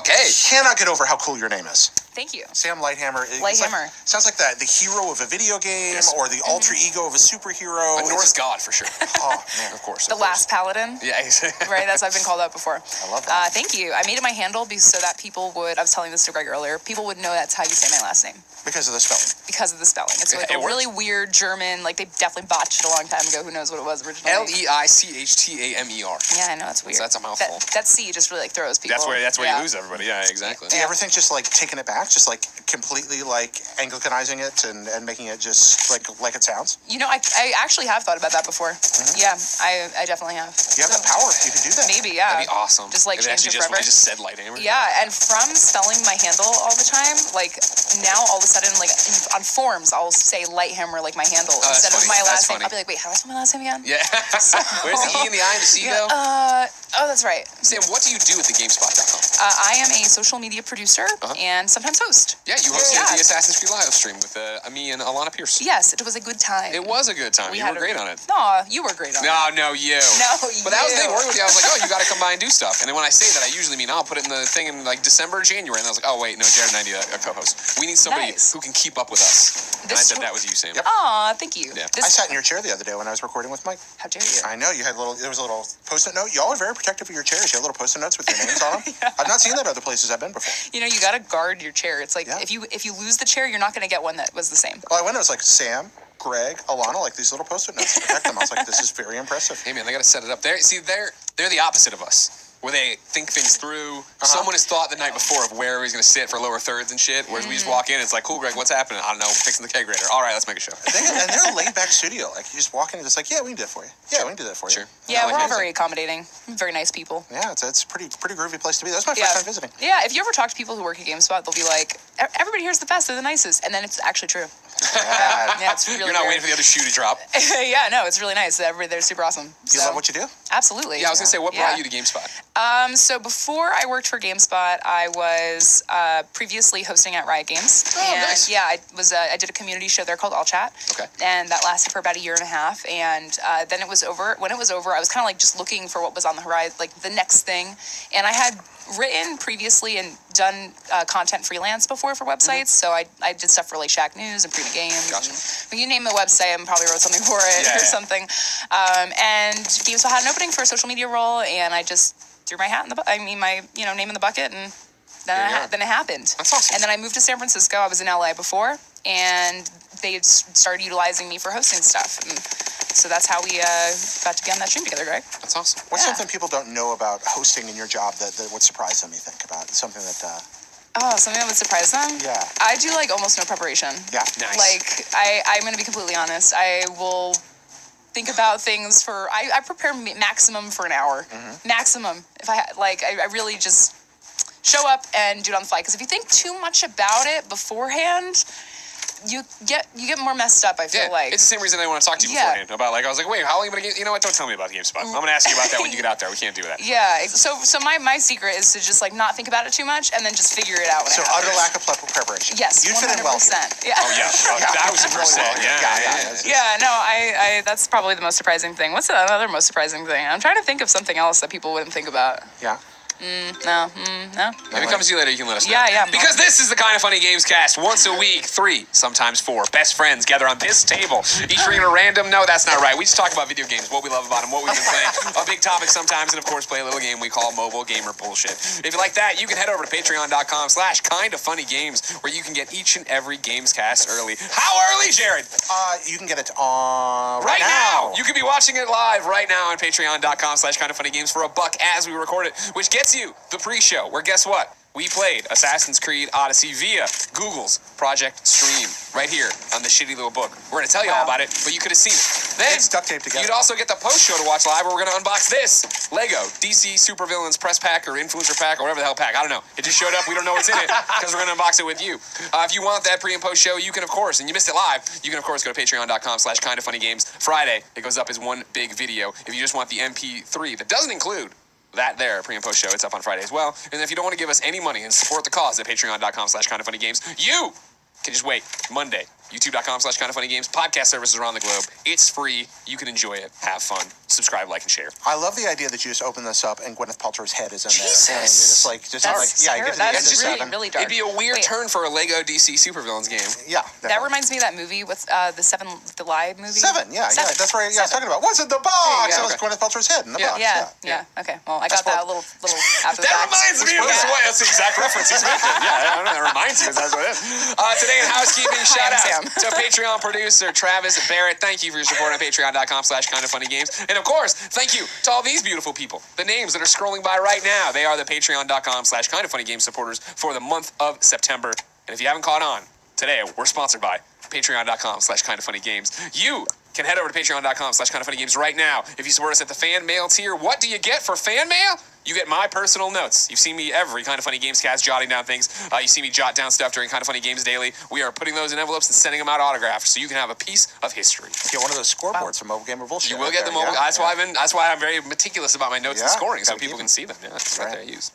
Okay. Cannot get over how cool your name is. Thank you. Sam Lighthammer. Lighthammer. Sounds like the hero of a video game or the alter ego of a superhero. A Norse god, for sure. Oh, man. Of course. The last paladin. Yeah, exactly. Right, that's what I've been called that before. I love that. Thank you. I made it my handle so that people would, I was telling this to Greg earlier, people would know that's how you say my last name. Because of the spelling. Because of the spelling. It's like It a works. really weird German, like they definitely botched it a long time ago. Who knows what it was originally. Leichtamer. Yeah, I know, it's weird. So that's a mouthful. That C just really like throws people. That's where you lose everybody. Yeah, exactly. Do you ever think just like taking it back, just like completely like Anglicanizing it and making it just like it sounds? You know, I actually have thought about that before. Mm-hmm. Yeah, I definitely have. You have the power if you could do that. Maybe, yeah. That'd be awesome. Just like change it forever. Just said Lighthammer. Yeah, and from spelling my handle all the time, like now all of a sudden, like on forums, I'll say Lighthammer like my handle instead of my last name. I'll be like, wait, how do I spell my last name again? Yeah. Where's the E and the I and the C go? Oh, that's right. Sam, what do you do at thegamespot.com? I am a social media producer and sometimes host. Yeah, you hosted the Assassin's Creed live stream with me and Alana Pierce. Yes, it was a good time. It was a good time. You were great on it. No, you were great on it. No, you. No, But that was the thing. Working with you, I was like, oh, you got to come by and do stuff. And then when I say that, I usually mean, I'll put it in the thing in like December, January. And I was like, oh, wait, no, Jared and I need a co-host. We need somebody who can keep up with us. And I said that was you, Sam. Yep. Aw, thank you. Yeah. I sat in your chair the other day when I was recording with Mike. How dare you? I know, there was a little post-it note. Y'all are very protective of your chairs. You have little post-it notes with your names on them. I've not seen that other places I've been before. You know, you got to guard your chair. It's like if you lose the chair, you're not going to get one that was the same. Well, I went, it was like Sam, Greg, Alana, like these little post-it notes to protect them. I was like, this is very impressive. Hey, man, they got to set it up. They're the opposite of us. Where they think things through. Someone has thought the night before of where he's going to sit for lower thirds and shit. Whereas we just walk in, it's like, cool, Greg, what's happening? I don't know, fixing the kegerator. All right, let's make a show. And they're a laid-back studio. Like, you just walk in and it's like, yeah, we can do that for you. Yeah, we can do that for you. Sure. Yeah, we're all very accommodating. Very nice people. Yeah, it's a pretty groovy place to be. That's my first time visiting. Yeah, if you ever talk to people who work at GameSpot, they'll be like, everybody here's the best, they're the nicest. And then it's actually true. Yeah, it's really You're not waiting for the other shoe to drop. Yeah, no, it's really nice. They're super awesome. Do you love what you do? Absolutely. Yeah, I was going to say, what brought you to GameSpot? So before I worked for GameSpot, I was previously hosting at Riot Games. Oh, nice. Yeah, I did a community show there called All Chat. Okay. And that lasted for about a year and a half. And then it was over. When it was over, I was kind of like just looking for what was on the horizon, like the next thing. And I had written previously and done content freelance before for websites. So I did stuff for like Shack News and Prima Games. Gotcha. And, when you name the website, I probably wrote something for it something. And GameSpot had an opening for a social media role, and I just threw my hat in my name in the bucket, and then it happened. That's awesome. And then I moved to San Francisco. I was in LA before, and they had started utilizing me for hosting stuff. And so that's how we got to be on that stream together, Greg. That's awesome. What's something people don't know about hosting in your job that would surprise them, you think, about? Something that... something that would surprise them? Yeah. I do, like, almost no preparation. Yeah. Nice. Like, I'm going to be completely honest. I will think about things for... I prepare maximum for an hour. Mm-hmm. Maximum. If I really just show up and do it on the fly. Because if you think too much about it beforehand... You get more messed up, I feel like. It's the same reason I want to talk to you beforehand. About, like, I was like, wait, how are you going to get... You know what? Don't tell me about the GameSpot. I'm going to ask you about that when you get out there. We can't do that. Yeah. So my secret is to just, like, not think about it too much and then just figure it out when it happens. Utter lack of preparation. Yes, You'd 100%. fit in well. Yeah. Oh, yeah. 1,000%. Yeah, no, that's probably the most surprising thing. What's another most surprising thing? I'm trying to think of something else that people wouldn't think about. Yeah. No. If it comes to you later, you can let us know. Yeah. Because this is the Kind of Funny Games cast. Once a week, 3, sometimes 4 best friends gather on this table. Each reading a random... No, that's not right. We just talk about video games, what we love about them, what we've been playing, a big topic sometimes, and of course, play a little game we call Mobile Gamer Bullshit. If you like that, you can head over to patreon.com/kindoffunnygames, where you can get each and every games cast early. How early, Jared? You can get it right now. You could be watching it live right now on patreon.com/kindoffunnygames for $1 as we record it, which gets you the pre-show, where guess what? We played Assassin's Creed Odyssey via Google's Project Stream right here on the shitty little book. We're going to tell you all about it, but you could have seen it. Then it's duct taped together. You'd also get the post-show to watch live, where we're going to unbox this Lego DC Supervillains press pack or influencer pack or whatever the hell pack. I don't know. It just showed up. We don't know what's in it because we're going to unbox it with you. If you want that pre- and post-show, you can, of course, and you missed it live, you can, of course, go to patreon.com/kindoffunnygames. Friday, it goes up as one big video. If you just want the MP3, that doesn't include that there, pre- and post-show, it's up on Friday as well. And if you don't want to give us any money and support the cause at patreon.com/kindoffunnygames, you can just wait. Monday, YouTube.com/kindoffunnygames. Podcast services around the globe. It's free. You can enjoy it. Have fun. Subscribe, like, and share. I love the idea that you just open this up and Gwyneth Paltrow's head is in Jesus. there. And it's like, That's yeah, you get to the end of That's really, 7. really dark. It'd be a weird Wait, turn for a Lego DC Supervillains game. Yeah. That definitely. reminds me of that movie with the Lie movie. 7, yeah. That's right. Yeah, I was talking about. What's in the box? Yeah, That was okay. Gwyneth Paltrow's head in the box. Yeah. Okay. Well, I got That's that little after the That fact. reminds me of this one. That's the exact reference he's making. Yeah, I don't know. That reminds me. That's what it is. Today in housekeeping, shout out Sam. to Patreon producer Travis Barrett. Thank you for your support on patreon.com/kindoffunnygames. And of course, thank you to all these beautiful people. The names that are scrolling by right now. They are the patreon.com/kindoffunnygames supporters for the month of September. And if you haven't caught on, today we're sponsored by patreon.com/kindoffunnygames. You can head over to patreon.com/kindoffunnygames right now. If you support us at the fan mail tier, what do you get for fan mail? You get my personal notes. You've seen me every Kind of Funny Games cast jotting down things. You see me jot down stuff during Kind of Funny Games Daily. We are putting those in envelopes and sending them out autographed so you can have a piece of history. Get one of those scoreboards from Mobile Gamer Bullshit. You will right get there, them over. yeah, That's why I'm very meticulous about my notes and Yeah, scoring so gotta people keep can see them. Yeah, it's right there I Right. use.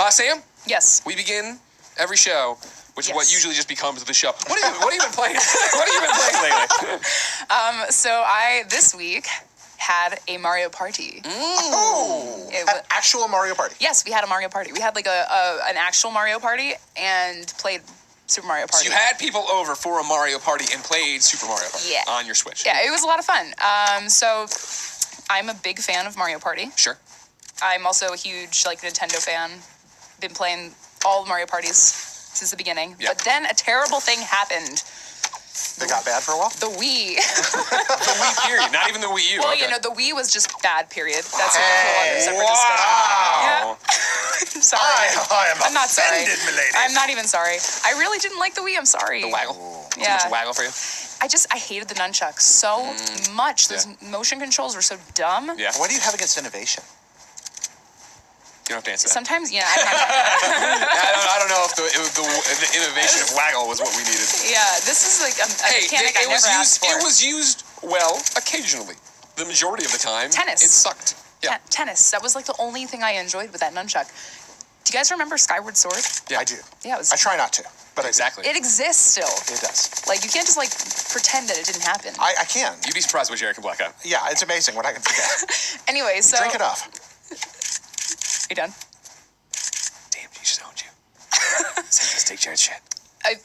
Sam, Yes. we begin every show, which is what Yes. usually just becomes the show. What have you been playing? What have you been playing lately? So I this week had a Mario Party. Oh, It an wa- actual Mario Party. Yes, we had a Mario Party. We had like an actual Mario Party and played Super Mario So Party. you had people over for a Mario Party and played Super Mario Party Yeah. on your Switch. Yeah, it was a lot of fun. So I'm a big fan of Mario Party. Sure. I'm also a huge Nintendo fan. Been playing all the Mario Parties since the beginning. Yeah. But then a terrible thing happened. They got bad for a while. The Wii. The Wii period, not even the Wii U. Well, okay. the Wii was just bad, period. That's a Hey, whole other separate Wow. discussion. I'm sorry. I am I'm not sorry. offended, milady. I'm not even sorry. I really didn't like the Wii. I'm sorry. The waggle. Yeah. Too much waggle for you? I hated the nunchucks so much. Those motion controls were so dumb. Yeah. What do you have against innovation? You don't have to answer that. Sometimes, I'm not. I don't know if the innovation of waggle was what we needed. Yeah, this is like a mechanic I it was never used. asked for. It was used well occasionally. The majority of the time, Tennis. It sucked. Yeah. Tennis. That was like the only thing I enjoyed with that nunchuck. Do you guys remember Skyward Sword? Yeah. I do. Yeah, it was. I try not to, but I do. Exactly. It exists still. It does. Like you can't just pretend that it didn't happen. I can. You'd be surprised what Jared can black out. Yeah, it's amazing what I can forget. Anyway, so Drink it off. you done? Damn, you just owned you. Just take Jared's shit.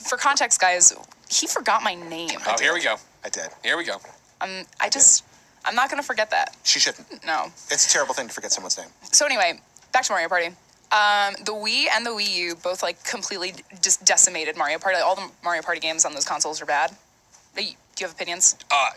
For context, guys, he forgot my name. Oh, here we go. I did. Here we go. I'm not gonna forget that. She shouldn't. No. It's a terrible thing to forget someone's name. So anyway, back to Mario Party. The Wii and the Wii U both completely just decimated Mario Party. All the Mario Party games on those consoles are bad. Do you have opinions?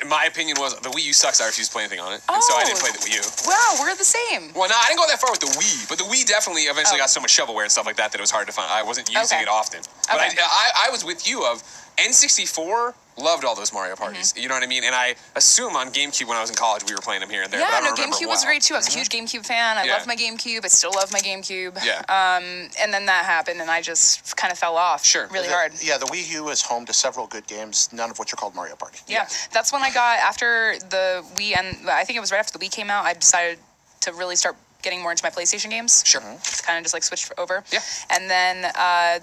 My opinion was the Wii U sucks. I refuse to play anything on it, and so I didn't play the Wii U. Wow, we're the same. Well, no, I didn't go that far with the Wii, but the Wii definitely eventually got so much shovelware and stuff like that that it was hard to find. I wasn't using it often. But Okay. I was with you of N64. Loved all those Mario parties. You know what I mean? And I assume on GameCube when I was in college we were playing them here and there. Yeah, but I no, don't remember GameCube was well. great too. I was a huge GameCube fan. I Yeah. loved my GameCube. I still love my GameCube. Yeah. And then that happened, and I just kind of fell off. Sure. Really hard. Yeah, the Wii U is home to several good games, none of which are called Mario Party. Yeah, that's when I got after the Wii, and I think it was right after the Wii came out. I decided to really start getting more into my PlayStation games. Sure. Kind of just switched over. Yeah. And then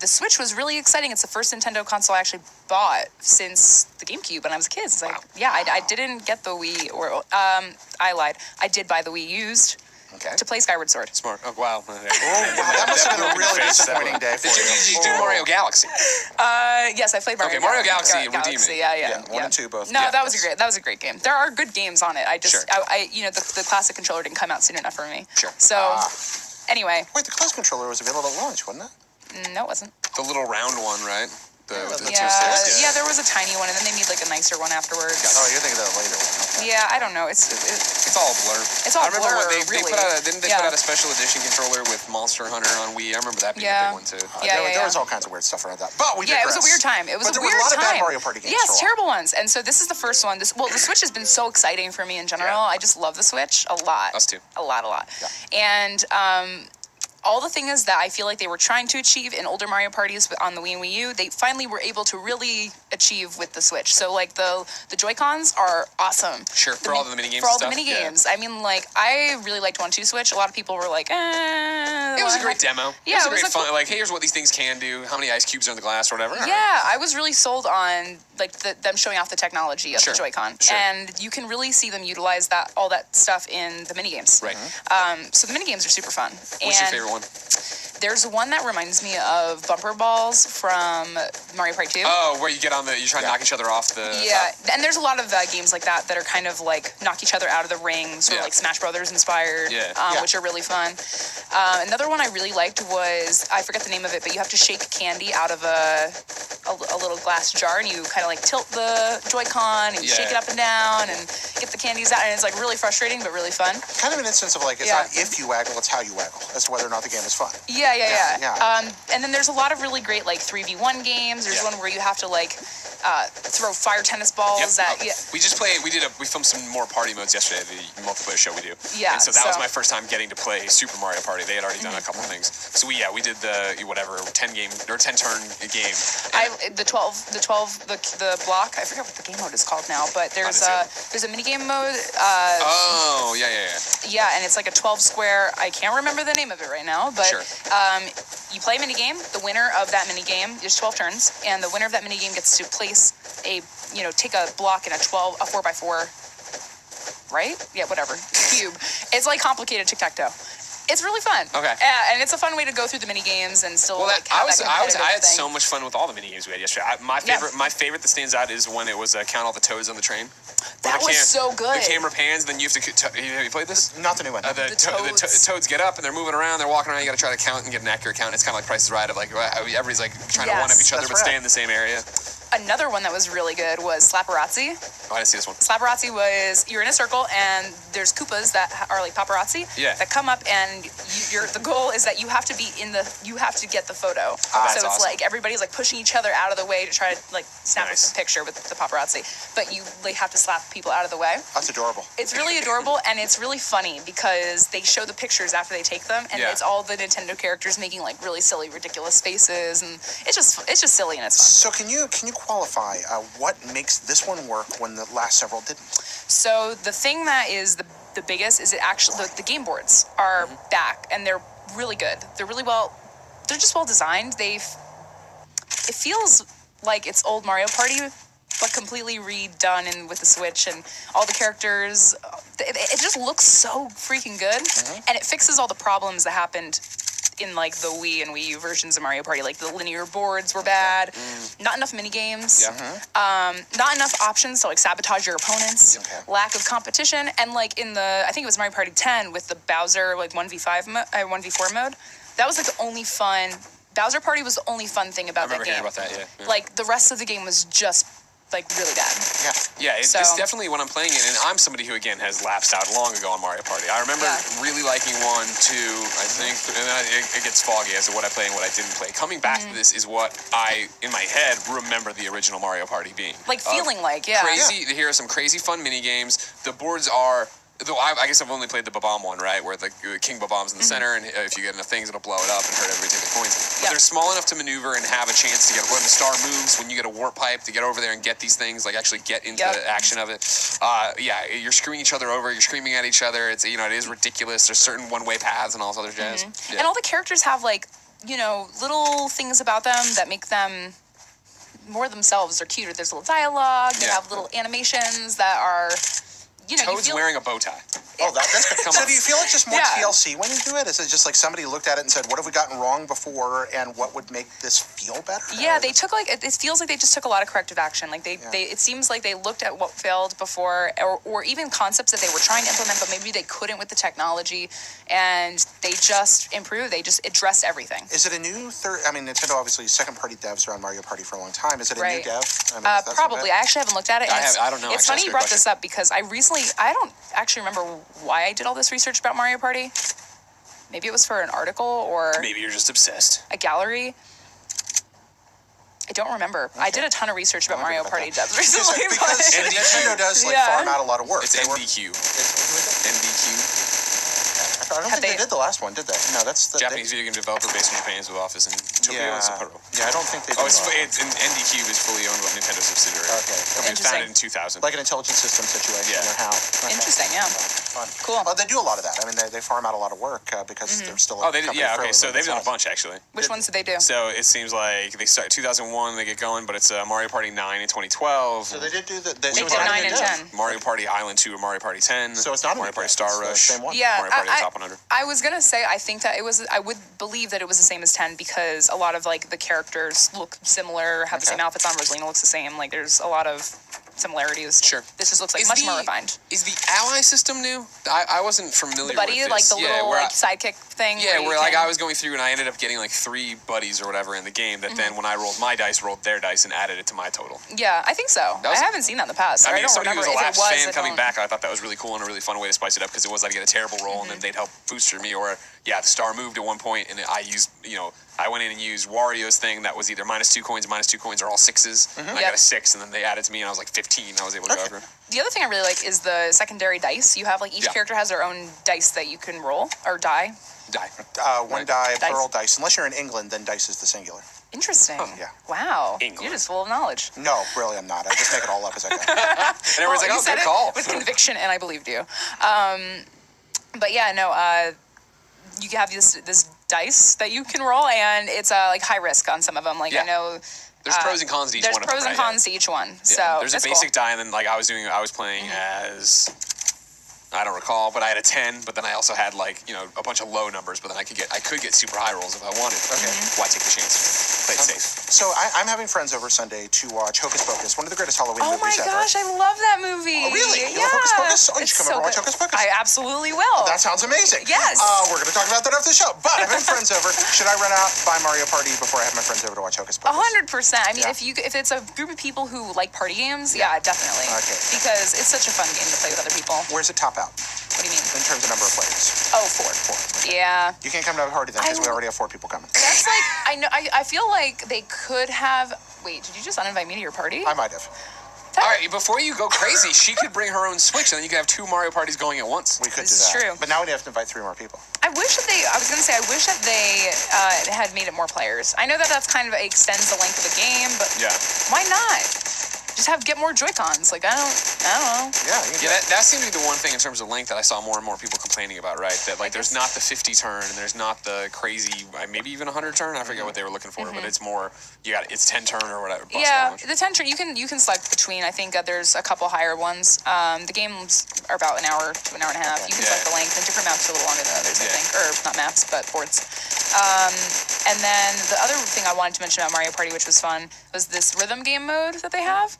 the Switch was really exciting. It's the first Nintendo console I actually bought since the GameCube when I was a kid. It's like, I didn't get the Wii, or I lied. I did buy the Wii used Okay. to play Skyward Sword. Smart. Oh, wow. Oh, wow, that must have been a really disappointing day for Did you you. do Mario Galaxy? Yes, I played Mario. Okay, Mario Galaxy, redeem it. Yeah. 1 and 2 both. No, Yeah, that was a great game. There are good games on it. I just, Sure. the classic controller didn't come out soon enough for me. Sure. So, anyway, Wait, the Close controller was available at launch, wasn't it? no, it wasn't. The little round one, right? With the Yeah, 2 sticks. yeah, there was a tiny one, and then they made a nicer one afterwards. Oh, you're thinking of the later one. Yeah, I don't know. It's It's all a blur. It's all I remember blur, when they really. put out didn't they Yeah. put out a special edition controller with Monster Hunter on Wii? I remember that being a Yeah. big one too. There was all kinds of weird stuff around that. But we Yeah, it was a digress. weird time. It was but a there weird were a lot time. of bad Mario Party games. Yes, for a while. terrible ones. And so this is the first one. The Switch has been so exciting for me in general. Yeah. I just love the Switch a lot. Us too. A lot. Yeah. And all the things that I feel like they were trying to achieve in older Mario parties on the Wii and Wii U, they finally were able to really achieve with the Switch. So like the Joy-Cons are awesome. Sure, for all the mini games. For all and the stuff. mini games. I mean, like, I really liked 1-2 Switch. A lot of people were like, It was a great demo. Yeah, it was a great fun. Like, hey, here's what these things can do. How many ice cubes are in the glass or whatever. Yeah, I was really sold on like them showing off the technology of the Joy-Con, and you can really see them utilize all that stuff in the mini games. Right. So the mini games are super fun. What's your favorite one? There's one that reminds me of bumper balls from Mario Party 2. Oh, where you get on you try to knock each other off the. Yeah, and there's a lot of games like that are kind of like knock each other out of the ring, sort of like Smash Brothers inspired, which are really fun. Another one I really liked was, I forget the name of it, but you have to shake candy out of a little glass jar, and you kind of like tilt the Joy-Con and you shake it up and down and get the candies out, and it's like really frustrating but really fun. Kind of an instance of like, it's not if you waggle, it's how you waggle as to whether or not the game is fun. Yeah. And then there's a lot of really great like 3v1 games. There's one where you have to like throw fire tennis balls at. We just played. We filmed some more party modes yesterday. The multiplayer show we do. Yeah. And so that was my first time getting to play Super Mario Party. They had already done a couple things. So we did the 10 turn game. The block. I forget what the game mode is called now, but there's a mini game mode. Yeah, and it's like a 12 square. I can't remember the name of it right now, but you play a mini game. The winner of that mini game, there's 12 turns, and the winner of that mini game gets to place take a block in a 4x4, right? Yeah, whatever. Cube. It's like complicated tic-tac-toe. It's really fun. Okay. And it's a fun way to go through the mini games and still I had thing. so much fun with all the mini games we had yesterday. My favorite that stands out is when it was count all the toads on the train. That was so good. The camera pans, then you have to. Have you played this? Not the new one. The toads get up and they're moving around. They're walking around. You got to try to count and get an accurate count. It's kind of like Price is Right. Of like everybody's like trying to one up each other but stay in the same area. Another one that was really good was Slapparazzi. Oh, I didn't see this one. Slapparazzi was, you're in a circle and there's Koopas that are like paparazzi that come up, and the goal is that you have to get the photo. So it's awesome. Like everybody's like pushing each other out of the way to try to like snap a picture with the paparazzi, but you like have to slap people out of the way. That's adorable. It's really adorable, and it's really funny because they show the pictures after they take them, and it's all the Nintendo characters making like really silly, ridiculous faces, and it's just silly and it's fun. So can you qualify what makes this one work when the last several didn't? So the thing that is the biggest is it actually the game boards are back, and they're really good. They're just well designed. It feels like it's old Mario Party, but completely redone and with the Switch and all the characters. It just looks so freaking good, and it fixes all the problems that happened in like the Wii and Wii U versions of Mario Party. Like the linear boards were bad, not enough mini games, not enough options to like sabotage your opponents, lack of competition, and like in I think it was Mario Party 10 with the Bowser like 1v4 mode. That was like the only fun. Bowser Party was the only fun thing about that game. I remember hearing about that. Yeah. Like the rest of the game was just like really bad. It's definitely when I'm playing it, and I'm somebody who again has lapsed out long ago on Mario Party. I remember really liking 1, 2, I think, and then it gets foggy as to what I play and what I didn't play. Coming back to this is what I, in my head, remember the original Mario Party being. Like feeling crazy. Here are some crazy fun mini games. The boards are. Though I guess I've only played the Bob-omb one, right? Where the King Bob-omb's in the center, and if you get enough things, it'll blow it up and hurt everybody take the coins. But they're small enough to maneuver and have a chance to get when the star moves, when you get a warp pipe to get over there and get these things, like actually get into the action of it. You're screwing each other over. You're screaming at each other. It's it is ridiculous. There's certain one-way paths and all this other jazz. And all the characters have like little things about them that make them more themselves. They're cuter. There's little dialogue. They have little animations that are. Toad's wearing a bow tie. Oh, that's good. So do you feel like just more TLC when you do it? Is it just like somebody looked at it and said, what have we gotten wrong before, and what would make this feel better? Yeah, they took it feels like they just took a lot of corrective action. Like it seems like they looked at what failed before, or even concepts that they were trying to implement, but maybe they couldn't with the technology, and they just improved. They just addressed everything. Is it a new Nintendo obviously second-party devs are on Mario Party for a long time. Is it a new dev? Probably. I actually haven't looked at it. I don't know. It's funny you brought this up because I don't actually remember why I did all this research about Mario Party. Maybe it was for an article or maybe you're just obsessed. A gallery. I don't remember. I did a ton of research about Mario Party devs recently. Because Nintendo does farm out a lot of work. It's NBQ. NBQ. I don't think they did the last one, did they? No, that's the Japanese video game developer based in Japan's office in Tokyo and Sapporo. Yeah, I don't think they did. Oh, it's ND Cube is fully owned by Nintendo subsidiary. Okay. It was founded in 2000. Like an intelligent system situation or how. Okay. Interesting, yeah. Fun. Cool. They do a lot of that. I mean, they farm out a lot of work because they're still a they did, company okay, so they've done a themselves. bunch, actually. Which ones did they do? So it seems like they start 2001, they get going, but it's Mario Party 9 in 2012. So they did do the... They did 9 and 10. Mario Party Island 2 or Mario Party 10. So it's not Mario Party Star Rush. Same one. Yeah, Mario Party Top 100. I was gonna say I think that I would believe that it was the same as 10 because a lot of like the characters look similar, have the same outfits on. Rosalina looks the same. Like there's a lot of similarities. Sure. This just looks like much more refined. Is the ally system new? I wasn't familiar The buddy, with this. like the little like sidekick thing. Yeah, where like I was going through and I ended up getting like 3 buddies or whatever in the game that then when I rolled my dice, rolled their dice and added it to my total. Yeah, I think so. I haven't seen that in the past. I mean, don't as somebody remember who's a if it lapsed was. fan coming back, I thought that was really cool and a really fun way to spice it up because it was I'd get a terrible roll and then they'd help booster me or the star moved at one point and I used, I went in and used Wario's thing that was either -2 coins or all 6s. And I got a 6 and then they added to me and I was like 15. I was able to go over. The other thing I really like is the secondary dice. You have like each character has their own dice that you can roll or die. One die, plural dice. Unless you're in England, then dice is the singular. Interesting. Yeah. Wow. England. You're just full of knowledge. No, really, I'm not. I just make it all up as I go. And everyone's like, you oh, said good it call. with conviction, and I believed you. But yeah, no. You have this dice that you can roll, and it's like high risk on some of them. Like I know. There's pros and cons to each one. There's pros and cons to each one. So there's a basic die, and then like I was playing as I don't recall, but I had a 10. But then I also had like a bunch of low numbers. But then I could get super high rolls if I wanted. Okay, why take the chance? Play it safe. So I'm having friends over Sunday to watch Hocus Pocus, one of the greatest Halloween Oh movies my ever. gosh, I love that movie. Oh, really? You Yeah. love Hocus Pocus? Oh, you It's should come over and watch good. Hocus Pocus. I absolutely will. That sounds amazing. Yes. We're going to talk about that after the show. But I'm having friends over. Should I run out, buy Mario Party before I have my friends over to watch Hocus Pocus? 100%. I mean, Yeah. if it's a group of people who like party games, yeah, definitely. Okay. Because it's such a fun game to play with other people. Where's it top out What do you mean? in terms of number of players? Oh, 4. Yeah. You can't come to a party then because we already have 4 people coming. That's like I know. I feel like they could have. Wait, did you just uninvite me to your party? I might have. All right, before you go crazy, she could bring her own Switch, and then you could have 2 Mario parties going at once. We could This do is that. true. But now we have to invite 3 more people. I wish that I was gonna say, I wish that they had made it more players. I know that that's kind of extends the length of the game, but why not? Just get more Joy-Cons. Like I don't know. Yeah. That seemed to be the one thing in terms of length that I saw more and more people complaining about, right? That like there's not the 50 turn and there's not the crazy maybe even 100 turn. I forget what they were looking for, but it's more it's 10 turn or whatever. Yeah, the 10 turn you can select between. I think there's a couple higher ones. The games are about an hour to an hour and a half. You can select the length, and different maps are a little longer than others. I think, or not maps, but boards. And then the other thing I wanted to mention about Mario Party, which was fun, was this rhythm game mode that they have.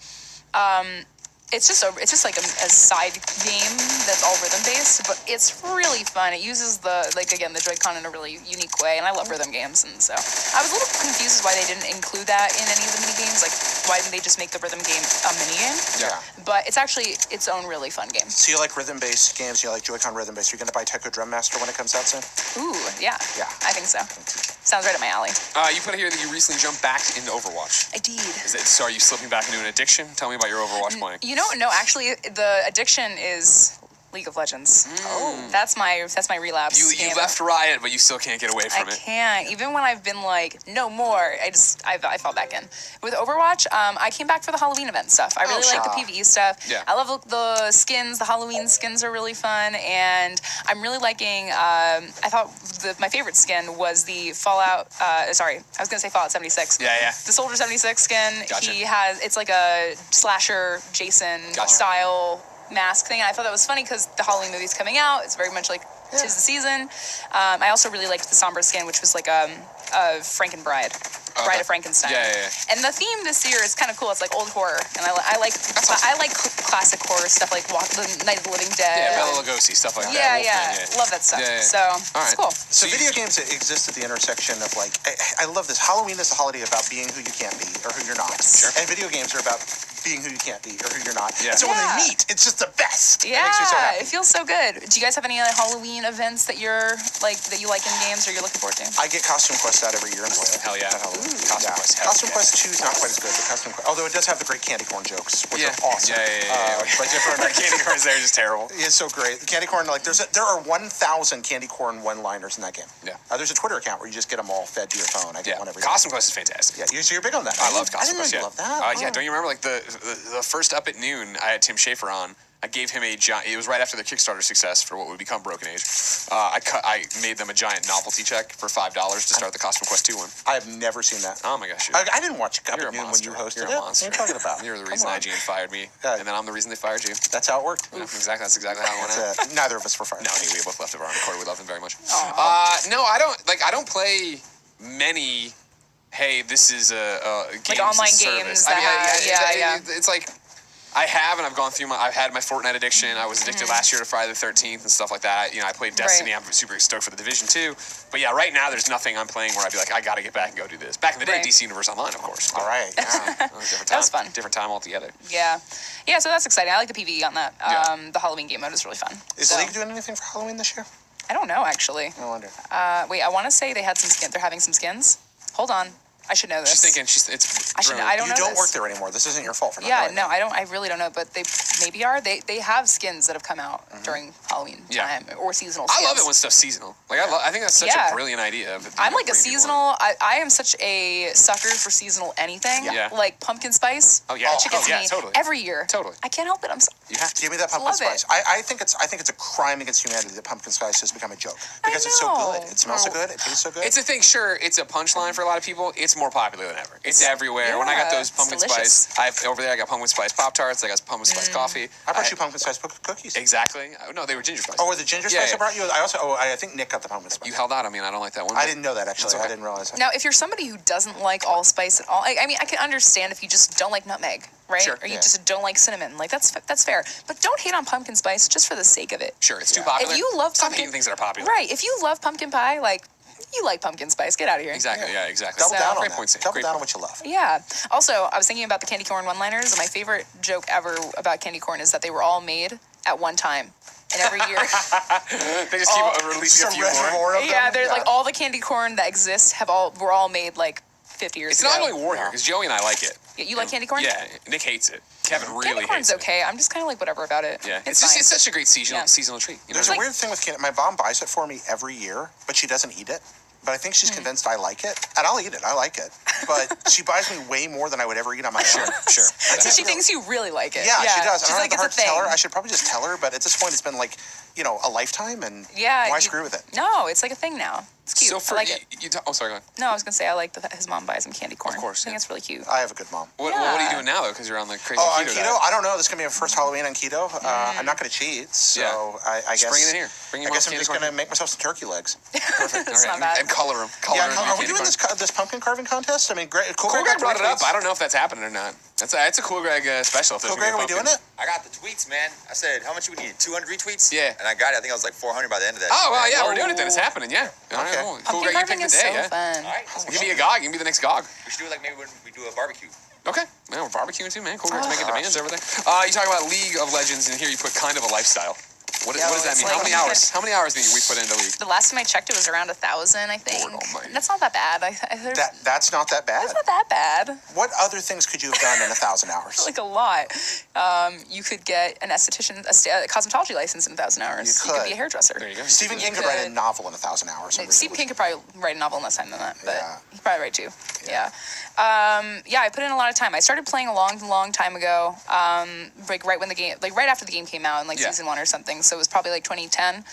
It's just like a side game that's all rhythm based, but it's really fun. It uses the Joy-Con in a really unique way, and I love rhythm games, and so I was a little confused as why they didn't include that in any of the mini games. Like, why didn't they just make the rhythm game a mini game? Yeah. But it's actually its own really fun game. So you like rhythm-based games? You like Joy-Con rhythm-based? You're going to buy Taiko Drum Master when it comes out soon? Ooh, yeah. Yeah. I think so. Sounds right up my alley. You put here that you recently jumped back into Overwatch. I did. So are you slipping back into an addiction? Tell me about your Overwatch playing. No, actually, the addiction is League of Legends. Oh, that's my relapse. You left Riot, but you still can't get away from it. I can't. Even when I've been like, no more, I fell back in. With Overwatch, I came back for the Halloween event stuff. I really like the PvE stuff. Yeah. I love the skins. The Halloween skins are really fun, and I'm really liking. I thought my favorite skin was the Fallout. I was gonna say Fallout 76. Yeah. The Soldier 76 skin. Gotcha. It's like a slasher Jason style mask thing. And I thought that was funny because the Halloween movie's coming out. It's very much like 'tis the season. I also really liked the Sombra skin, which was like a Frankenbride. Bride of Frankenstein. Yeah. And the theme this year is kind of cool. It's like old horror, and I like classic horror stuff like the Night of the Living Dead. Yeah, Bela Lugosi, stuff like that. Yeah. Love that stuff. Yeah. So it's cool. So video games that exist at the intersection of like, I love this. Halloween is a holiday about being who you can't be or who you're not. Yes. And video games are about being who you can't be or who you're not. Yeah. And so when they meet, it's just the best. Yeah, It makes me so happy. it feels so good. Do you guys have any Halloween events that you like in games or you're looking forward to? I get Costume Quest out every year and play it. Hell yeah. At Halloween. Costume Quest. Costume Quest 2 is not quite as good, but although it does have the great candy corn jokes, which are awesome. But different candy corns there are just terrible. It's so great. The candy corn, like there are 1,000 candy corn one-liners in that game. Yeah. There's a Twitter account where you just get them all fed to your phone. I get one every day. Costume Quest is fantastic. Yeah, so you're big on that. I love Costume I Quest. didn't know you love that. Yeah, don't you remember like the first Up at Noon? I had Tim Schafer on. I gave him a giant. It was right after the Kickstarter success for what would become Broken Age. I made them a giant novelty check for $5 to start the Costume Quest 2 one. I have never seen that. Oh my gosh! I didn't watch Up You're at a Noon when monster. you hosted You're it. a monster. What are you talking about? You're the reason IGN fired me, and then I'm the reason they fired you. That's how it worked. Yeah, exactly. That's exactly how it went out. Neither of us were fired. No, we both left of our own accord. We love them very much. No, I don't play many. Hey, this is a game like online service. games. It's like I have, and I've gone through I've had my Fortnite addiction. I was addicted last year to Friday the 13th and stuff like that. I played Destiny. Right. I'm super stoked for the Division 2. But yeah, right now there's nothing I'm playing where I'd be like, I got to get back and go do this. Back in the day, Right. DC Universe Online, of course. All right. Yeah. That was a different time. That was fun. Different time altogether. Yeah. So that's exciting. I like the PvE on that. The Halloween game mode is really fun. Is So, League doing anything for Halloween this year? I don't know, actually. I wonder. Wait, I want to say they had some skins. They're having some skins. Hold on. I should know this. She's thinking it's. I don't You know don't this. work there anymore. This isn't your fault for not Yeah, knowing no, that. I really don't know, but they maybe are. They have skins that have come out during Halloween time or seasonal skins. I love it when stuff's seasonal. Like I think that's such a brilliant idea. I'm like a seasonal. I am such a sucker for seasonal anything. Yeah. Like pumpkin spice. Oh yeah. That shit gets me totally. every year. Totally. I can't help it. You have to Give me that pumpkin Love spice. it. I think it's a crime against humanity that pumpkin spice has become a joke because it's so know. good. It smells so good. It tastes so good. It's a thing, sure. It's a punchline for a lot of people. It's more popular than ever. It's everywhere. When I got those it's pumpkin delicious. spice, over there I got pumpkin spice Pop Tarts. I got pumpkin spice coffee. I brought you pumpkin spice cookies. Exactly. No, they were ginger spice. Oh, was it ginger spice Yeah. I brought you? I think Nick got the pumpkin spice. You held out on me, and I don't like that one. I didn't know that actually. That's okay. I didn't realize that. Now, if you're somebody who doesn't like allspice at all, I mean, I can understand if you just don't like nutmeg, right? Sure. Or you just don't like cinnamon. Like that's fair. But don't hate on pumpkin spice just for the sake of it. Sure, it's too popular. If you love Stop pumpkin, hating things that are popular. right? If you love pumpkin pie, like you like pumpkin spice, get out of here. Exactly. Yeah. Exactly. Double down on Great that. point, Sam. Double Great down on point. what you love. Yeah. Also, I was thinking about the candy corn one-liners, and my favorite joke ever about candy corn is that they were all made at one time. And every year, They just keep releasing a Just few more. reservoir of yeah, them. there's like all the candy corn that exists were all made like 50 years It's ago. not only war here because Joey and I like it. Yeah, you like candy corn? Yeah, Nick hates it. Kevin really Candy corn's hates it. okay. I'm just kind of like whatever about it. Yeah, it's it's fine. such a great seasonal Yeah. treat. You know There's what a I mean? weird thing with candy. My mom buys it for me every year, but she doesn't eat it. But I think she's convinced I like it, and I'll eat it. I like it, but she buys me way more than I would ever eat on my own. Sure. So she thinks you really like it. Yeah, she does. She's I don't like, have the it's heart a to tell her. thing. I should probably just tell her, but at this point, it's been like, a lifetime, and Yeah. why screw with it? No, it's like a thing now. It's cute. So for I like it. oh, sorry, go ahead. No, I was gonna say I like that his mom buys him candy corn. Of course, I think yeah. it's really cute. I have a good mom. What are you Yeah. doing now though? Because you're on the crazy Oh, on keto keto? diet. I don't know. This is gonna be my first Halloween on keto. I'm not gonna cheat, so I guess. Bring it in here. Bring I your guess mom's I'm just candy gonna make myself some turkey legs. Perfect. It's All right. not bad. And color them. Yeah, are we doing this pumpkin carving contest? I mean, Cool Cool Greg Greg brought it up. retweets. I don't know if that's happening or not. That's a Cool Greg special. If there's Cool gonna Greg, be are a we doing pumpkin. it? I got the tweets, man. I said, how much we need? 200 retweets? Yeah. And I got it. I think I was like 400 by the end of that. Oh, well, shit, yeah, man. we're doing it then. It's happening, yeah. All right, Okay. cool. Cool Pumpkin Greg, you carving picked is the day, so yeah. fun. All right. Give me a GOG. Give me the next GOG. We should do it like maybe when we do a barbecue. Okay. Yeah, we're barbecuing too, man. Cool Greg's making demands over there. You talk about League of Legends, and here you put kind of a lifestyle. What does that it's mean? How like- many hours? How many hours do we put into League? The last time I checked, it was around 1,000, I think. Lord almighty. That's not that bad. That's not that bad. That's not that bad. What other things could you have done in 1,000 hours? Like a lot. You could get an esthetician, a cosmetology license in 1,000 hours. You could could. be a hairdresser. There you go. Stephen King could write a novel in 1,000 hours. Stephen King could probably write a novel in less time than that, but Yeah. he could probably write two. Yeah. I put in a lot of time. I started playing a long time ago, like right after the game came out in season 1 or something. So it was probably like 2010.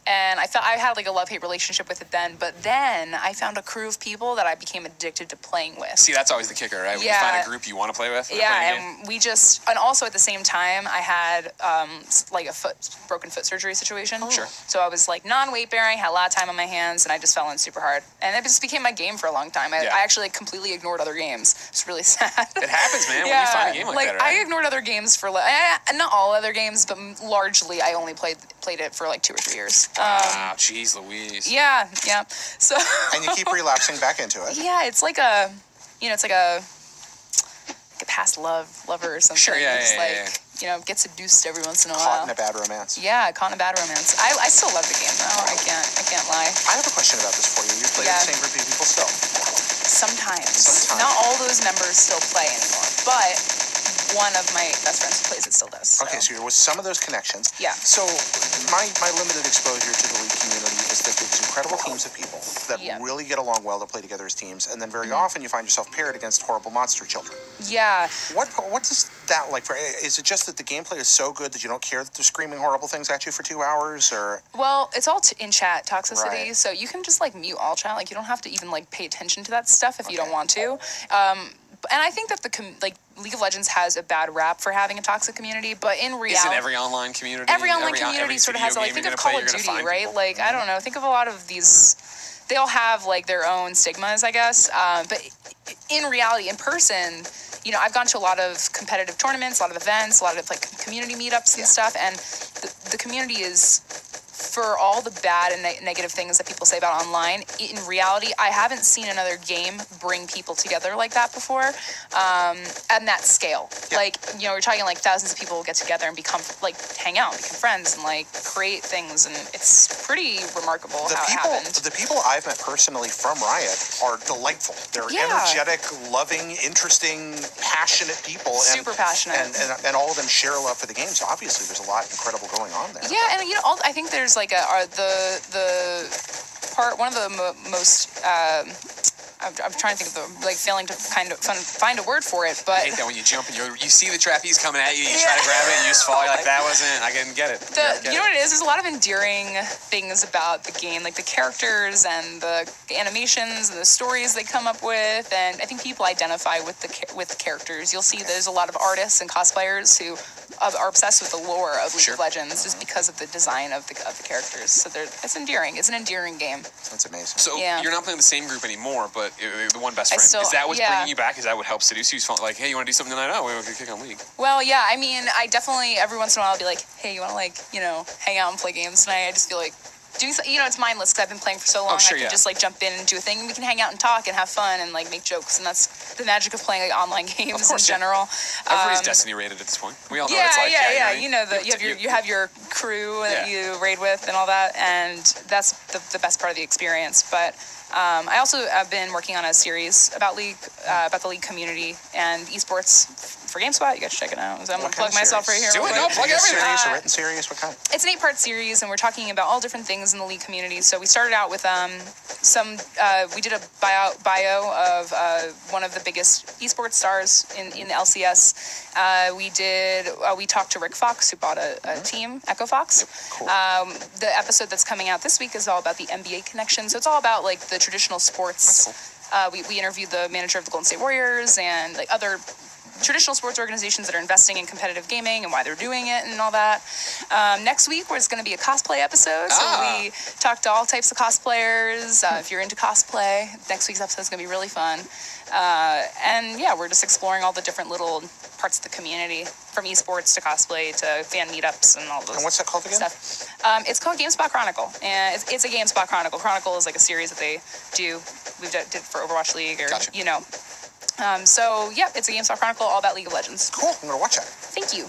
And I felt I had like a love-hate relationship with it then, but then I found a crew of people that I became addicted to playing with. See, that's always the kicker, right? When you find a group you want to play with. And also at the same time, I had like a broken foot surgery situation. Oh. Sure. So I was like non-weight bearing, had a lot of time on my hands, and I just fell in super hard. And it just became my game for a long time. I actually completely ignored other games. It's really sad. It happens, man. When you find a game like that, right? I ignored other games for not all other games, but largely I only played it for like 2 or 3 years. Wow, jeez Louise. Yeah. So. And you keep relapsing back into it. Yeah, it's like a, it's like a past lover or something. Sure, yeah, It's yeah. get seduced every once in a Caught while. in a bad romance. Yeah, caught in a bad romance. I still love the game though. I can't lie. I have a question about this for you. You play with the same group of people still. Sometimes. Not all those members still play anymore, but one of my best friends who plays it still does. Okay, so you're with some of those connections. Yeah. So my limited exposure to the League community is that there's incredible teams of people that really get along well to play together as teams, and then very often you find yourself paired against horrible monster children. Yeah. What is that like? Is it just that the gameplay is so good that you don't care that they're screaming horrible things at you for 2 hours, or? Well, it's all in chat toxicity, Right. so you can just like mute all chat. Like you don't have to even like pay attention to that stuff if you don't want to. And I think that like League of Legends has a bad rap for having a toxic community, but in reality, Is it every online community? every online community sort of has. Like think of Call of Duty, right? Like I don't know. Think of a lot of these. They all have like their own stigmas, I guess. But in reality, in person, you know, I've gone to a lot of competitive tournaments, a lot of events, a lot of like community meetups and stuff, and the community is, for all the bad and negative things that people say about online, in reality, I haven't seen another game bring people together like that before, at that scale. Yeah. Like, you know, we're talking like thousands of people get together and become, like, hang out, become friends, and, like, create things, and it's pretty remarkable how it happened. The people I've met personally from Riot are delightful. They're energetic, loving, interesting, passionate people. Super passionate. And all of them share a love for the game, so obviously there's a lot incredible going on there. Yeah, and you know, I think there's like the part, one of the most I'm trying to think of the, like, failing to kind of find a word for it, but I hate that when you jump and you see the trapeze coming at you, you try to grab it, and you just fall. You're like, that wasn't. I didn't get it. You know what it is? There's a lot of endearing things about the game, like the characters and the animations and the stories they come up with, and I think people identify with the characters. You'll see there's a lot of artists and cosplayers who are obsessed with the lore of League of Legends just because of the design of the characters. So it's endearing. It's an endearing game. That's amazing. So you're not playing the same group anymore, but the one best friend. still- Is that what's yeah. bringing you back? Is that what helps seduce you? Like, hey, you want to do something tonight? Oh, we can kick on League. Well, yeah, I mean, I definitely, every once in a while, I'll be like, hey, you want to, like, you know, hang out and play games tonight? I just feel like you know, it's mindless because I've been playing for so long. Sure, I can just, like, jump in and do a thing, and we can hang out and talk and have fun and, like, make jokes, and that's the magic of playing, like, online games in general. Everybody's Destiny rated at this point. We all know what it's like. Yeah. You know, you have your crew that you raid with and all that, and that's the best part of the experience. But I also have been working on a series about League, about the League community and esports for GameSpot. You guys should check it out. So I'm going to plug myself right here. Do it. real No, quick. plug everything. Series, a written series, what kind? It's an 8-part series, and we're talking about all different things in the League community. So we started out with we did a bio of one of the biggest esports stars in the LCS. We talked to Rick Fox, who bought a team, Echo Fox. Cool. The episode that's coming out this week is all about the NBA connection. So it's all about, like, the traditional sports. We interviewed the manager of the Golden State Warriors and, like, other traditional sports organizations that are investing in competitive gaming and why they're doing it and all that. Next week, there's going to be a cosplay episode. So we talked to all types of cosplayers. If you're into cosplay, next week's episode is going to be really fun. And yeah, we're just exploring all the different little parts of the community, from esports to cosplay to fan meetups and all those. And what's that called again? Stuff. It's called GameSpot Chronicle, and it's a GameSpot Chronicle. Chronicle is like a series that they do. We did for Overwatch League, or you know. So yeah, it's a GameStop Chronicle all about League of Legends. Cool. I'm gonna watch that. Thank you.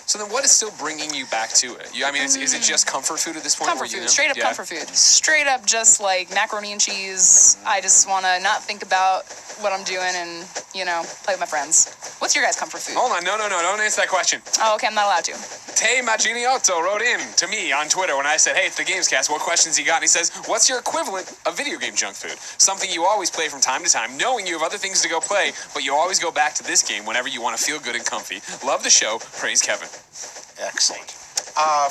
So then, what is still bringing you back to it? I mean, is it just comfort food at this point? Comfort food, straight up comfort food. Straight up just like macaroni and cheese. I just want to not think about what I'm doing and, you know, play with my friends. What's your guys' comfort food? Hold on, no, don't answer that question. Oh, okay, I'm not allowed to. Tay Maginiotto wrote in to me on Twitter when I said, hey, it's the Gamescast, what questions he got? And he says, what's your equivalent of video game junk food? Something you always play from time to time, knowing you have other things to go play, but you always go back to this game whenever you want to feel good and comfy. Love the show. Praise Kevin. Excellent.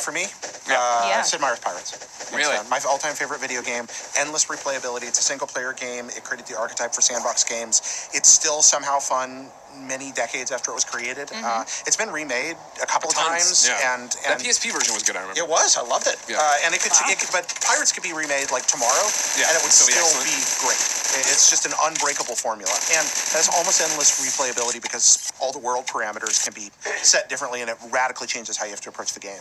For me, Sid Meier's Pirates. Really? My all-time favorite video game. Endless replayability. It's a single-player game. It created the archetype for sandbox games. It's still somehow fun many decades after it was created. It's been remade a couple of times, and that PSP version was good. I remember. It was. I loved it. Yeah. And but Pirates could be remade like tomorrow, and it would still be great. It's just an unbreakable formula, and it has almost endless replayability because all the world parameters can be set differently, and it radically changes how you have to approach the game.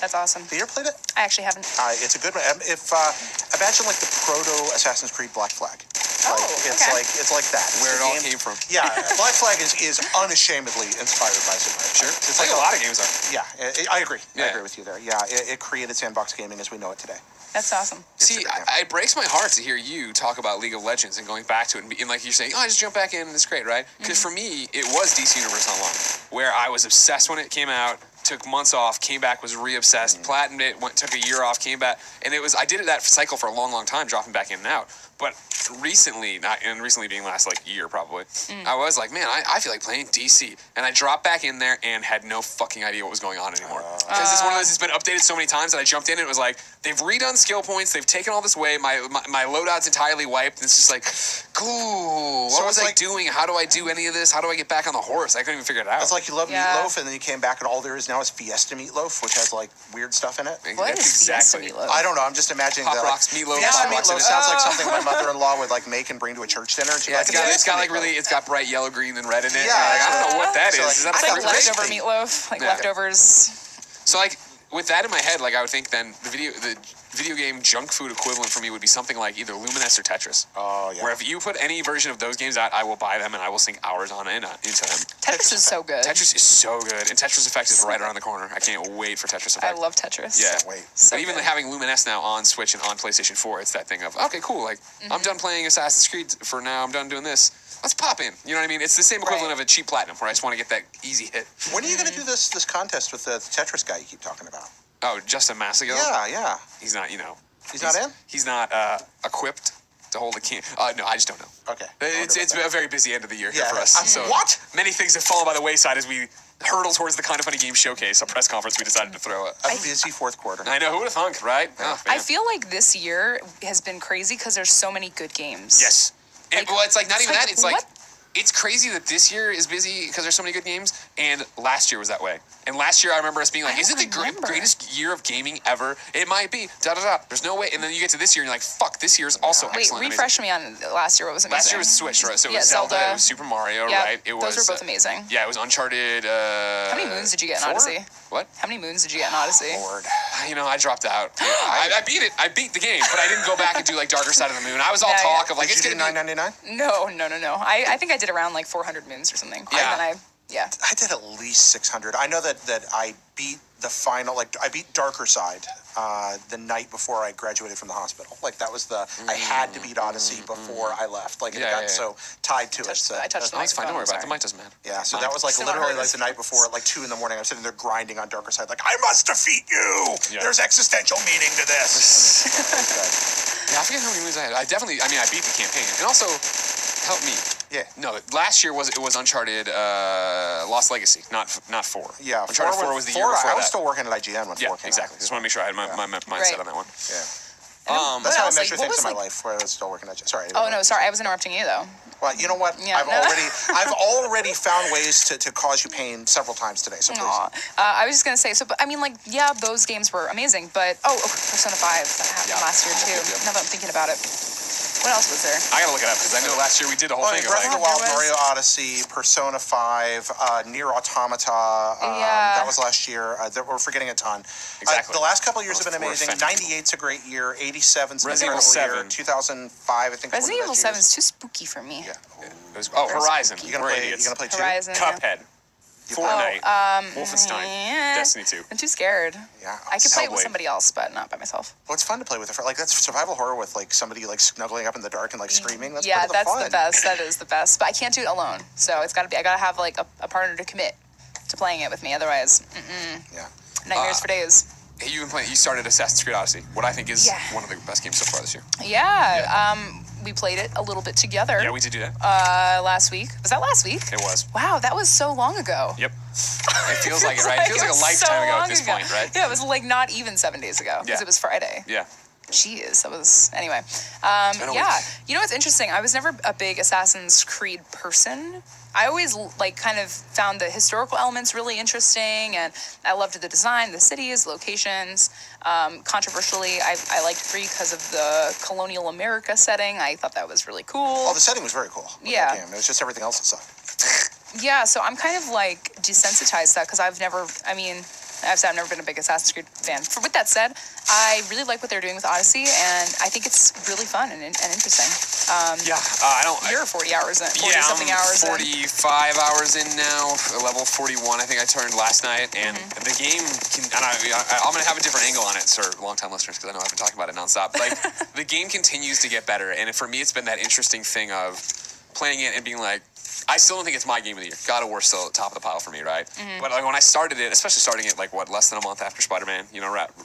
That's awesome. Have you ever played it? I actually haven't. It's a good one. Imagine like the proto Assassin's Creed Black Flag. It's like that. Where it all came from. Yeah, Black Flag is unashamedly inspired by Sid Meier. Sure. It's like a lot of games are. Yeah, I agree. Yeah. I agree with you there. Yeah, it created sandbox gaming as we know it today. That's awesome. See, it breaks my heart to hear you talk about League of Legends and going back to it and like you're saying, oh, I just jump back in and it's great, right? Because for me, it was DC Universe Online, where I was obsessed when it came out, took months off, came back, was re-obsessed, platinumed it, took a year off, came back, and I did that cycle for a long, long time, dropping back in and out. But recently, recently being last like year probably, I was like, man, I feel like playing DC, and I dropped back in there and had no fucking idea what was going on anymore. Because it's one of those, it's been updated so many times that I jumped in and it was like, they've redone skill points, they've taken all this away, my loadout's entirely wiped, and it's just like, cool, what was I doing? How do I do any of this? How do I get back on the horse? I couldn't even figure it out. It's like you love meatloaf, and then you came back, and all there is now is Fiesta meatloaf, which has like weird stuff in it. What is Fiesta meatloaf? I don't know. I'm just imagining Pop that. Rocks meatloaf. Fiesta meatloaf sounds like something my mother-in-law would like make and bring to a church dinner. Yeah, it's got like really, it's got bright yellow, green, and red in it. Yeah, like, I don't know what that is. like, Is that a It's like fruit drink? leftover meatloaf, like leftovers. So like with that in my head, like I would think then the video game junk food equivalent for me would be something like either Luminous or Tetris. Oh yeah. Where if you put any version of those games out, I will buy them and I will sink hours on into them. Tetris is so good. Tetris is so good, and Tetris Effect is right around the corner. I can't wait for Tetris Effect. I love Tetris. Yeah, Can't wait. So but even good. having Luminous now on Switch and on PlayStation 4, it's that thing of okay, cool. Like I'm done playing Assassin's Creed for now. I'm done doing this. Let's pop in. You know what I mean? It's the same equivalent of a cheap platinum, where I just want to get that easy hit. When are you going to do this contest with the Tetris guy you keep talking about? Oh, Justin Massigo? Yeah. He's not. You know. He's not in? He's not equipped to hold a can. No, I just don't know. Okay. It's a very busy end of the year here Yeah, for us. So what? Many things have fallen by the wayside as we hurtle towards the Kind of Funny Games Showcase, a press conference we decided to throw it. A busy fourth quarter. I know, who would have thunk, right? Oh, I man. feel like this year has been crazy because there's so many good games. Yes. Well, it's like not even that. It's like what? it's crazy that this year is busy because there's so many good games, and last year was that way. And last year I remember us being like, I is it the don't remember. greatest year of gaming ever? It might be. There's no way. And then you get to this year and you're like, fuck, this year is also Wait, excellent. and refresh me on last year. What was amazing? Last year was Switch, right? So it Yeah, was Zelda, Zelda. it was Super Mario, Yeah, right? It was those were both amazing. Yeah, it was Uncharted. How many moons did you get in 4? Odyssey? What? How many moons did you get in Odyssey? Lord. You know, I dropped out. I beat it. I beat the game, but I didn't go back and do like Darker Side of the Moon. I was all Yeah, talk yeah. of like Did it's you do gonna be. $9.99? No. I think I did around like 400 moons or something. Yeah. And then I did at least 600. I know that I beat the final, like I beat Darker Side the night before I graduated from the hospital. Like that was I had to beat Odyssey before I left. Like it got so tied to it. So I touched the Oh, it's fine. Don't worry about it. The Sorry. mic doesn't matter. yeah, so that was like Still not literally hurt. like the night before at like 2 a.m. I'm sitting there grinding on Darker Side. Like I must defeat you. Yeah. There's existential meaning to this. Yeah, I forget how many moons I had. I beat the campaign, and also help me. Yeah. No, last year it was Uncharted Lost Legacy, not 4. Yeah, Uncharted 4 was the year 4, before I was that. still working at IGN when 4 Yeah, came exactly. out. Just want to make sure I had my mindset Right. on that one. Yeah. What That's how I else? measure Like, what things in was, my life, where I was still working at IGN. Sorry. Oh no, sorry, I was interrupting you though. Well, you know what? Yeah, I've already found ways to cause you pain several times today. So please. Aw. I was just gonna say, but I mean, like, yeah, those games were amazing, but Persona 5 that happened last year too. Yeah. Now that I'm thinking about it, what else was there? I gotta look it up because I know last year we did the whole thing. Breath of the Wild, there was- Mario Odyssey, Persona 5, Nier Automata. Yeah. That was last year. We're forgetting a ton. Exactly. The last couple of years have been We're amazing. offended. 98's a great year. 87's an Resident incredible Evil year. 7. 2005, I think. was Resident one Evil of the 7 best is too spooky for me. years. Yeah. Horizon. You gonna We're play? idiots. You gonna play 2? Horizon. Yeah. Cuphead. Fortnite. Wolfenstein. Yeah. Destiny 2. I'm too scared. Yeah. I could play it with Hellblade. somebody else, but not by myself. Well, it's fun to play with a friend. Like that's survival horror with like somebody like snuggling up in the dark and like screaming. That's Yeah, part of the that's fun. the best. That is the best. But I can't do it alone. So it's got to be. I got to have like a partner to commit to playing it with me. Otherwise, Yeah. nightmares for days. Hey, you started Assassin's Creed Odyssey, what I think is Yeah. one of the best games so far this year. Yeah. We played it a little bit together. Yeah, we did do that. Last week. Was that last week? It was. Wow, that was so long ago. Yep. It feels like it, right? It feels like a was lifetime so ago at long this ago. point, right? Yeah, it was like not even 7 days ago because Yeah. it was Friday. Yeah. Jeez, that was anyway. been a Yeah, week. you know what's interesting? I was never a big Assassin's Creed person. I always like kind of found the historical elements really interesting, and I loved the design, the cities, locations. Controversially, I liked 3 because of the colonial America setting. I thought that was really cool. Oh, the setting was very cool. with Yeah. that game. It was just everything else that sucked. Yeah, so I'm kind of like desensitized to that because I've never. I mean, I've never been a big Assassin's Creed fan. With that said, I really like what they're doing with Odyssey, and I think it's really fun and interesting. You're 40 hours in. 40 something hours 45 hours in now. Level 41, I think I turned last night, and the game can. And I'm gonna have a different angle on it, sir, long-time listeners, because I know I've been talking about it nonstop. Like the game continues to get better, and for me, it's been that interesting thing of playing it and being like, I still don't think it's my game of the year. God of War's still at the top of the pile for me, right? But like when I started it, especially starting it like less than a month after Spider-Man,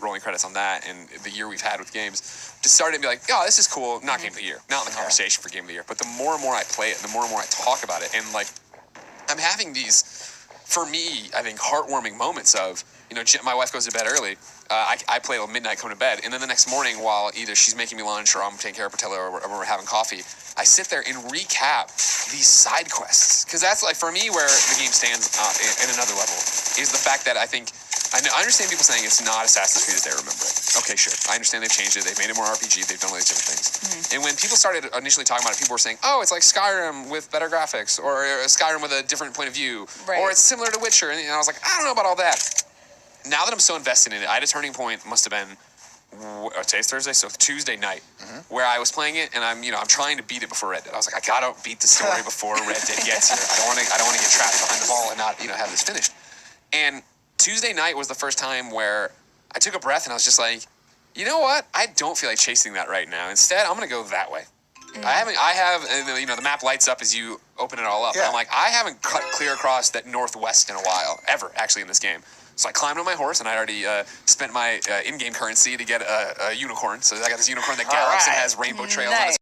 rolling credits on that, and the year we've had with games, just started to be like, oh, this is cool. Not game of the year, not in the conversation for game of the year. But the more and more I play it, the more and more I talk about it, and like I'm having these, for me, I think heartwarming moments of, my wife goes to bed early. I play till midnight, come to bed, and then the next morning, while either she's making me lunch or I'm taking care of Patella or we're having coffee, I sit there and recap these side quests, because that's like for me where the game stands in another level is the fact that I understand people saying it's not Assassin's Creed as they remember it. Okay, sure, I understand they've changed it, they've made it more RPG, they've done all these different things. And when people started initially talking about it, people were saying, oh, it's like Skyrim with better graphics, or Skyrim with a different point of view, or it's similar to Witcher, and I was like, I don't know about all that. Now that I'm so invested in it, I had a turning point, must have been, today's Thursday, so Tuesday night, where I was playing it, and I'm trying to beat it before Red Dead. I was like, I gotta beat the story before Red Dead gets here. I don't want to get trapped behind the ball and not, have this finished. And Tuesday night was the first time where I took a breath and I was just like, you know what? I don't feel like chasing that right now. Instead, I'm gonna go that way. I have, the map lights up as you open it all up. Yeah. And I'm like, I haven't cut clear across that northwest in a while, ever, actually, in this game. So I climbed on my horse, and I already spent my in-game currency to get a unicorn. So I got this unicorn that gallops and has rainbow trails on its